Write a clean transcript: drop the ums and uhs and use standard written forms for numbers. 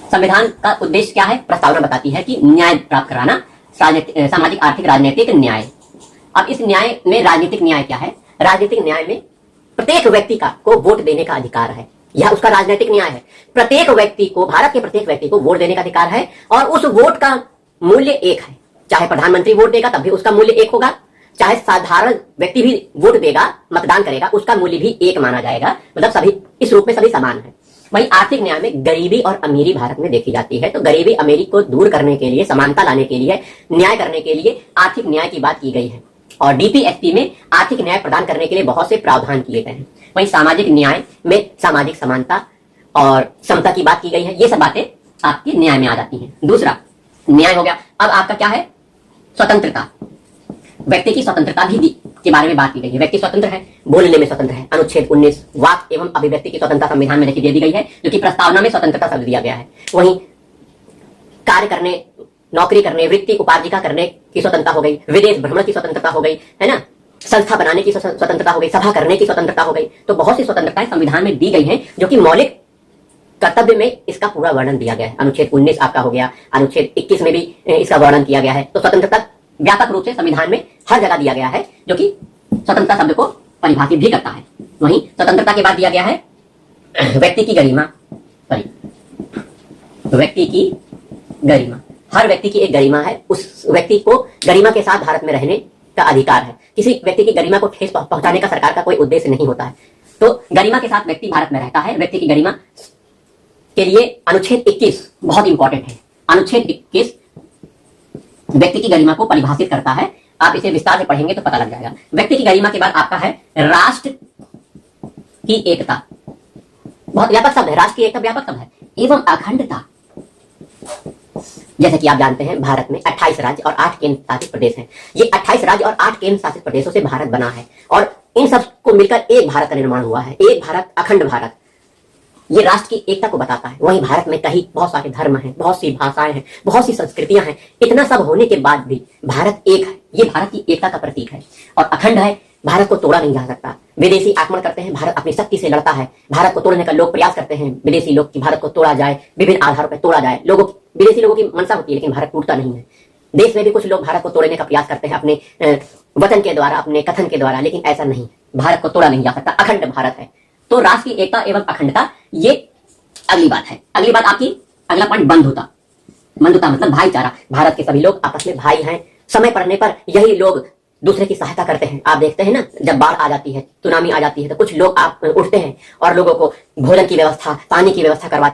संविधान का उद्देश्य क्या है? प्रस्तावना बताती है कि न्याय प्राप्त कराना, सामाजिक आर्थिक राजनीतिक न्याय। अब इस न्याय में राजनीतिक न्याय क्या है? राजनीतिक न्याय में प्रत्येक व्यक्ति को वोट देने का अधिकार है, यह उसका राजनीतिक न्याय है। प्रत्येक व्यक्ति को, भारत के प्रत्येक व्यक्ति को वोट देने का अधिकार है और उस वोट का मूल्य एक है। चाहे प्रधानमंत्री वोट देगा तब भी उसका मूल्य एक होगा, चाहे साधारण व्यक्ति भी वोट देगा, मतदान करेगा, उसका मूल्य भी एक माना जाएगा। मतलब सभी इस रूप में सभी समान है। वहीं आर्थिक न्याय में गरीबी और अमीरी भारत में देखी जाती है, तो गरीबी अमीरी को दूर करने के लिए, समानता लाने के लिए, न्याय करने के लिए आर्थिक न्याय की बात की गई है और डीपीएसपी में आर्थिक न्याय प्रदान करने के लिए बहुत से प्रावधान किए गए हैं। वहीं सामाजिक न्याय में सामाजिक समानता और समता की बात की गई है। ये सब बातें आपके न्याय में आ जाती हैं। दूसरा न्याय हो गया। अब आपका क्या है? स्वतंत्रता। व्यक्ति की स्वतंत्रता भी के बारे में बात की गई है। व्यक्ति स्वतंत्र है, बोलने में स्वतंत्र है। अनुच्छेद 19 वाक एवं अभिव्यक्ति की स्वतंत्रता संविधान में लिखी दे दी गई है, जो कि प्रस्तावना में स्वतंत्रता शब्द दिया गया है। वहीं कार्य करने, नौकरी करने, वृत्ति उपार्जिका करने की स्वतंत्रता हो गई, विदेश भ्रमण की स्वतंत्रता हो गई, है ना, संस्था बनाने की स्वतंत्रता हो गई, सभा करने की स्वतंत्रता हो गई। तो बहुत सी स्वतंत्रताएं संविधान में दी गई हैं, जो कि मौलिक कर्तव्य में इसका पूरा वर्णन दिया गया है। अनुच्छेद 19 आपका हो गया, अनुच्छेद 21 में भी इसका वर्णन किया गया है। तो स्वतंत्रता व्यापक रूप से संविधान में हर जगह दिया गया है, जो कि स्वतंत्रता शब्द को परिभाषित भी करता है। वहीं स्वतंत्रता के बाद दिया गया है व्यक्ति की गरिमा। व्यक्ति की गरिमा, हर व्यक्ति की एक गरिमा है। उस व्यक्ति को गरिमा के साथ भारत में रहने का अधिकार है। किसी व्यक्ति की गरिमा को ठेस पहुंचाने का सरकार का कोई उद्देश्य नहीं होता है। तो गरिमा के साथ व्यक्ति भारत में रहता है। व्यक्ति की गरिमा के लिए अनुच्छेद 21 बहुत इंपॉर्टेंट है। अनुच्छेद 21 व्यक्ति की गरिमा को परिभाषित करता है। आप इसे विस्तार से पढ़ेंगे तो पता लग जाएगा। व्यक्ति की गरिमा के बाद आपका है राष्ट्र की एकता। बहुत व्यापक शब्द है, राष्ट्र की एकता व्यापक शब्द है। एवं अखंडता। जैसे कि आप जानते हैं, भारत में 28 राज्य और 8 केंद्र शासित प्रदेश हैं। ये 28 राज्य और 8 केंद्र शासित प्रदेशों से भारत बना है और इन सब को मिलकर एक भारत का निर्माण हुआ है। एक भारत, अखंड भारत। ये राष्ट्र की एकता को बताता है। वहीं भारत में कहीं बहुत सारे धर्म हैं, बहुत सी भाषाएं हैं, बहुत सी संस्कृतियां हैं। इतना सब होने के बाद भी भारत एक है। ये भारत की एकता का प्रतीक है और अखंड है। भारत को तोड़ा नहीं जा सकता। विदेशी आक्रमण करते हैं, भारत अपनी शक्ति से लड़ता है। भारत को तोड़ने का लोग प्रयास करते हैं, विदेशी लोग, कि भारत को तोड़ा जाए, विभिन्न आधारों पर तोड़ा जाए। विदेशी लोगों की मंशा होती है, लेकिन भारत टूटता नहीं है। देश में भी कुछ लोग भारत को तोड़ने का प्रयास करते हैं अपने वचन के द्वारा, अपने कथन के द्वारा, लेकिन ऐसा नहीं। भारत को तोड़ा नहीं जा सकता। अखंड भारत है। तो राष्ट्र की एकता एवं अखंडता, ये अगली बात है। अगली बात आपकी, अगला पॉइंट बंधुता। बंधुता मतलब भाईचारा। भारत के सभी लोग आपस में भाई हैं। समय पड़ने पर यही लोग दूसरे की सहायता करते हैं। आप देखते हैं ना, जब बाढ़ आ जाती है, सुनामी आ जाती है, तो कुछ लोग आप उठते हैं और लोगों को भोजन की व्यवस्था, पानी की व्यवस्था करवाते हैं।